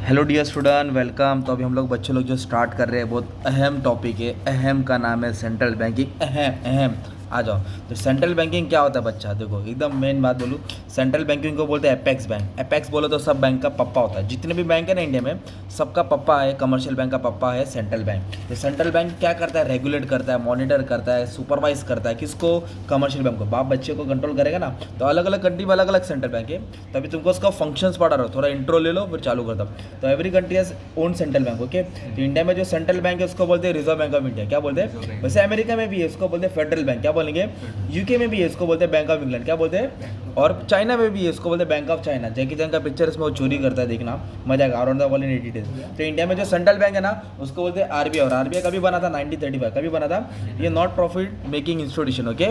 Hello dear student, welcome. तो अभी हम लोग बच्चे लोग जो स्टार्ट कर रहे हैं, बहुत अहम टॉपिक है। अहम का नाम है सेंट्रल बैंकिंग। अहम अहम आ जाओ। तो सेंट्रल बैंकिंग क्या होता है बच्चा? देखो, एकदम मेन बात बोलूँ, सेंट्रल बैंकिंग को बोलते हैं एपेक्स बैंक। एपेक्स बोलो तो सब बैंक का पप्पा होता है। जितने भी बैंक है ना इंडिया में, सबका पप्पा है, कमर्शियल बैंक का पप्पा है सेंट्रल बैंक। तो सेंट्रल बैंक क्या करता है? रेगुलेट करता है, मॉनिटर करता है, सुपरवाइज करता है। किसको? कमर्शियल बैंक को। बाप बच्चे को कंट्रोल करेगा ना। तो अलग अलग कंट्री में अलग अलग सेंट्रल बैंक है। तो अभी तुमको उसका फंक्शंस पढ़ा रहा हो, थोड़ा इंट्रो ले लो फिर चालू कर दो। तो every country has own central bank. Okay, तो इंडिया में जो सेंट्रल बैंक है उसको बोलते हैं रिजर्व बैंक ऑफ इंडिया। क्या बोलते हैं? वैसे अमेरिका में भी है, उसको बोलते हैं फेडरल बैंक। क्या बोलेंगे? यूके में भी है, इसको बोलते हैं बैंक ऑफ इंग्लैंड। क्या बोलते हैं? और चाइना में भी है, इसको बोलते हैं बैंक ऑफ चाइना। जैकी चैन का पिक्चर इसमें वो चोरी करता है, देखना मजा आएगा। Around the world in 80 days. तो इंडिया में जो सेंट्रल बैंक है ना, उसको बोलते हैं आरबीआई। और आरबीआई कभी बना था? 1935। कभी बना था? ये not profit making institution. Okay,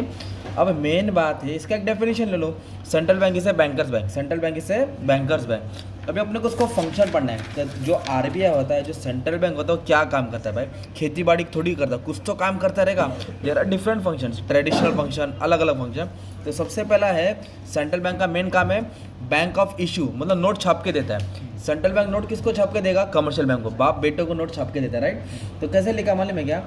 अब मेन बात है, इसका एक डेफिनेशन ले लो। सेंट्रल बैंक इसे बैंकर्स बैंक। सेंट्रल बैंक इसे बैंकर्स बैंक। अभी अपने को उसको फंक्शन पढ़ना है। जो आरबीआई होता है, जो सेंट्रल बैंक होता है, वो क्या काम करता है भाई? खेती बाड़ी थोड़ी करता, कुछ तो काम करता रहेगा। There are different functions, traditional function, अलग अलग फंक्शन। तो सबसे पहला है, सेंट्रल बैंक का मेन काम है बैंक ऑफ इशू, मतलब नोट छाप के देता है। सेंट्रल बैंक नोट किसको छाप के देगा? कमर्शियल बैंक को। बाप बेटे को नोट छाप के देता है, राइट? तो कैसे लिखा मालूम है क्या?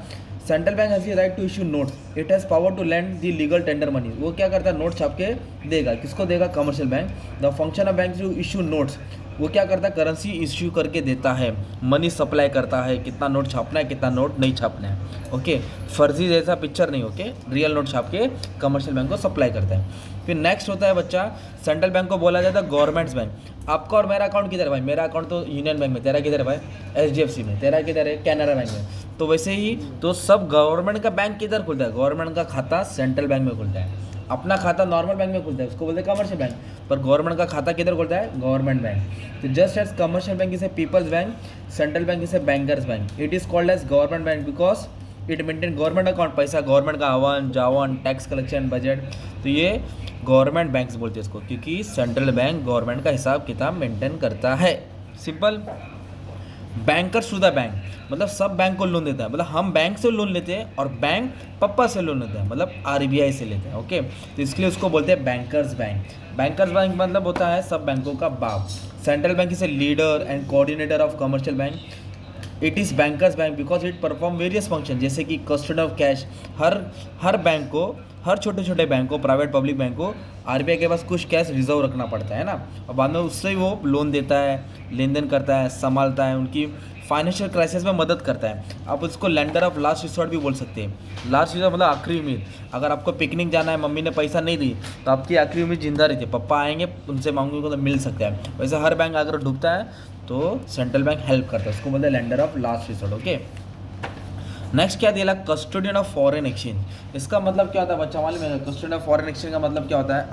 Central bank has the right to issue notes. It has power to lend the legal tender money. वो क्या करता है? नोट छाप के देगा। किसको देगा? Commercial bank. The function of bank to issue notes. वो क्या करता है? करेंसी इश्यू करके देता है, मनी सप्लाई करता है, कितना नोट छापना है, कितना नोट नहीं छापना है। ओके, फर्जी जैसा पिक्चर नहीं। ओके, रियल नोट छाप के कमर्शियल बैंक को सप्लाई करता है। फिर नेक्स्ट होता है बच्चा, सेंट्रल बैंक को बोला जाता है गवर्नमेंट्स बैंक। आपका और मेरा अकाउंट किधर है भाई? मेरा अकाउंट तो यूनियन बैंक में, तेरा किधर है भाई? एचडीएफसी में। तेरा किधर है? कैनरा बैंक में। तो वैसे ही तो सब गवर्नमेंट का बैंक किधर खुलता है? गवर्नमेंट का खाता सेंट्रल बैंक में खुलता है। अपना खाता नॉर्मल बैंक में खुलता है, उसको बोलते हैं कमर्शियल बैंक। पर गवर्नमेंट का खाता किधर खुलता है? Government bank. तो just as commercial bank is a people's bank, central bank is a banker's bank. It is called as government bank because it maintain government account. पैसा गवर्नमेंट का आवन जावन, टैक्स कलेक्शन, बजट, तो ये government banks बोलते हैं इसको, क्योंकि सेंट्रल बैंक गवर्नमेंट का हिसाब किताब मेंटेन करता है। Simple. Bankers to the bank, मतलब सब बैंक को लोन देता है। मतलब हम बैंक से लोन लेते हैं और बैंक पप्पा से लोन लेते हैं, मतलब आरबीआई से लेते हैं। ओके, तो इसके लिए उसको बोलते हैं बैंकर्स बैंक। बैंकर्स बैंक मतलब होता है सब बैंकों का बाप। Central bank is a leader and coordinator of commercial bank. It is bankers bank because it perform various function, जैसे कि custody of cash. Her bank को, हर छोटे छोटे बैंक को, प्राइवेट पब्लिक बैंक को आरबीआई के पास कुछ कैश रिजर्व रखना पड़ता है ना, और बाद में उससे ही वो लोन देता है, लेन देन करता है, संभालता है, उनकी फाइनेंशियल क्राइसिस में मदद करता है। आप उसको लेंडर ऑफ लास्ट रिसोर्ट भी बोल सकते हैं। लास्ट रिसोर्ट मतलब आखिरी उम्मीद। अगर आपको पिकनिक जाना है, मम्मी ने पैसा नहीं दी, तो आपकी आखिरी उम्मीद जिंदा रहती है, पप्पा आएंगे उनसे मांगोगे तो मिल सकता है। वैसे हर बैंक अगर डूबता है तो सेंट्रल बैंक हेल्प करता है, उसको बोलते हैं lender of last resort. Okay, next क्या दिया? Custodian of foreign exchange. इसका मतलब क्या होता है बच्चा मालूम है? कस्टोडियन ऑफ फॉरेन एक्सचेंज का मतलब क्या होता है?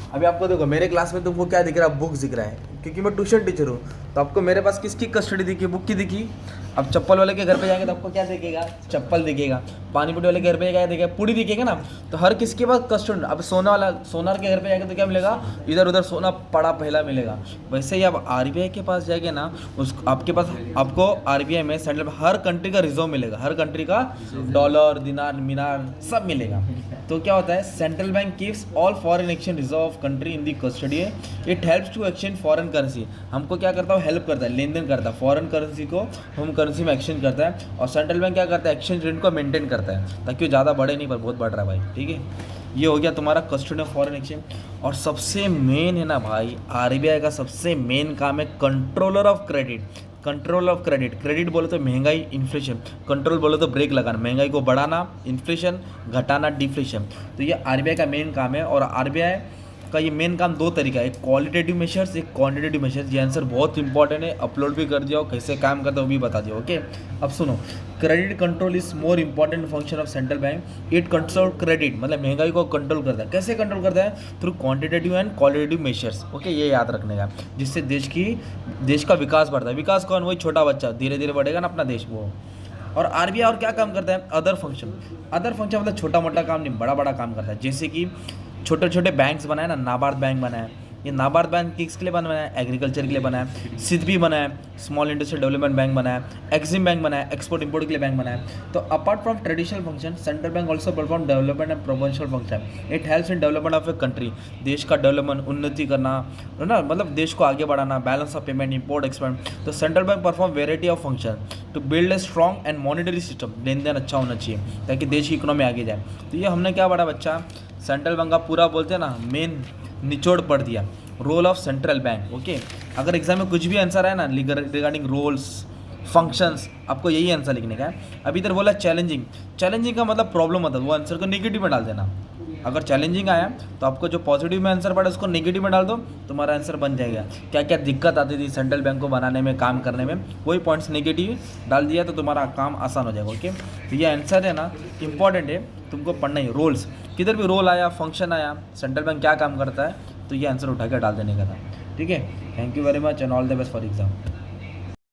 अभी आपको देखो, मेरे क्लास में तुमको क्या दिख रहा है? बुक्स दिख रहा है, क्योंकि मैं ट्यूशन टीचर हूँ। तो आपको मेरे पास किसकी कस्टडी दिखी? बुक की दिखी। अब चप्पल वाले के घर पे जाएंगे तो आपको क्या दिखेगा? चप्पल दिखेगा। पानी पूरी वाले के घर पे क्या दिखेगा? पूरी दिखेगा ना। तो हर किसके पास कस्टडी। अब सोनार के घर पे जाएंगे तो क्या मिलेगा? इधर उधर सोना पड़ा पहला मिलेगा। वैसे ही आप आरबीआई के पास जाएंगे ना, आपके पास, आपको आरबीआई में सेंट्रल हर कंट्री का रिजर्व मिलेगा, हर कंट्री का डॉलर, दिनार, मीनार सब मिलेगा। तो क्या होता है? Central bank keeps all foreign exchange reserve of country in the custody. It helps to exchange foreign currency. हमको क्या करता है? हेल्प करता है, लेन देन करता है। फॉरेन करेंसी को होम करेंसी में एक्सचेंज करता है। और सेंट्रल बैंक क्या करता है? एक्सचेंज रेट को मेंटेन करता है, ताकि वो ज़्यादा बढ़े नहीं, पर बहुत बढ़ रहा है भाई। ठीक है, ये हो गया तुम्हारा कस्टडी ऑफ फॉरेन एक्सचेंज। और सबसे मेन है ना भाई, आरबीआई का सबसे मेन काम है controller of credit. Control of credit. Credit बोलो तो महंगाई, इन्फ्लेशन। कंट्रोल बोलो तो ब्रेक लगाना, महंगाई को बढ़ाना, इन्फ्लेशन घटाना, डिफ्लेशन। तो ये आरबीआई का मेन काम है। और आरबीआई का ये मेन काम दो तरीका है, एक क्वालिटेटिव मेजर्स, एक क्वांटिटेटिव मेजर्स। ये आंसर बहुत इंपॉर्टेंट है, अपलोड भी कर दिया, कैसे काम करता है वो भी बता दिया। ओके, अब सुनो, credit control is more important function of central bank. It control credit, मतलब महंगाई को कंट्रोल करता है। कैसे कंट्रोल करता है? Through quantitative and qualitative measures. Okay, ये याद रखने का, जिससे देश का विकास बढ़ता है। विकास कौन? वही छोटा बच्चा, धीरे धीरे बढ़ेगा ना अपना देश, वो। और आरबीआई और क्या काम करता है? Other function. अदर फंक्शन मतलब छोटा मोटा काम नहीं, बड़ा बड़ा काम करता है। जैसे कि छोटे छोटे बैंक्स बनाए ना, नाबार्ड बैंक बनाए, ये नाबार्ड बैंक किसके लिए बना है? एग्रीकल्चर के लिए बना है। सिडबी बना है, स्मॉल इंडस्ट्रियल डेवलपमेंट बैंक बना है। एक्सिम बैंक बना है, एक्सपोर्ट इंपोर्ट के लिए बैंक बना है। तो apart from traditional function, central bank also perform development and provincial function. It helps in development of a country, देश का डेवलपमेंट, उन्नति करना है ना, मतलब देश को आगे बढ़ाना, balance of payment, import export. तो central bank perform variety of function to build a strong and monetary system, लेन देन अच्छा होना चाहिए ताकि देश की इकोनॉमी आगे जाए। तो ये हमने क्या पढ़ा बच्चा, सेंट्रल बैंक का पूरा बोलते हैं ना मेन निचोड़ पढ़ दिया, role of central bank. Okay, अगर एग्जाम में कुछ भी आंसर है ना रिगार्डिंग रोल्स फंक्शंस, आपको यही आंसर लिखने का है। अभी इधर बोला चैलेंजिंग, चैलेंजिंग का मतलब प्रॉब्लम होता है, वो आंसर को नेगेटिव में डाल देना। अगर चैलेंजिंग आया तो आपको जो पॉजिटिव में आंसर पड़ा उसको नेगेटिव में डाल दो, तुम्हारा आंसर बन जाएगा। क्या क्या दिक्कत आती थी सेंट्रल बैंक को बनाने में, काम करने में, वही पॉइंट्स नेगेटिव डाल दिया तो तुम्हारा काम आसान हो जाएगा। ओके, तो ये आंसर है ना इंपॉर्टेंट है, तुमको पढ़ना ही। रोल्स, किधर भी रोल आया, फंक्शन आया, सेंट्रल बैंक क्या काम करता है, तो ये आंसर उठा कर डाल देने का था। ठीक है, thank you very much and all the best for exam.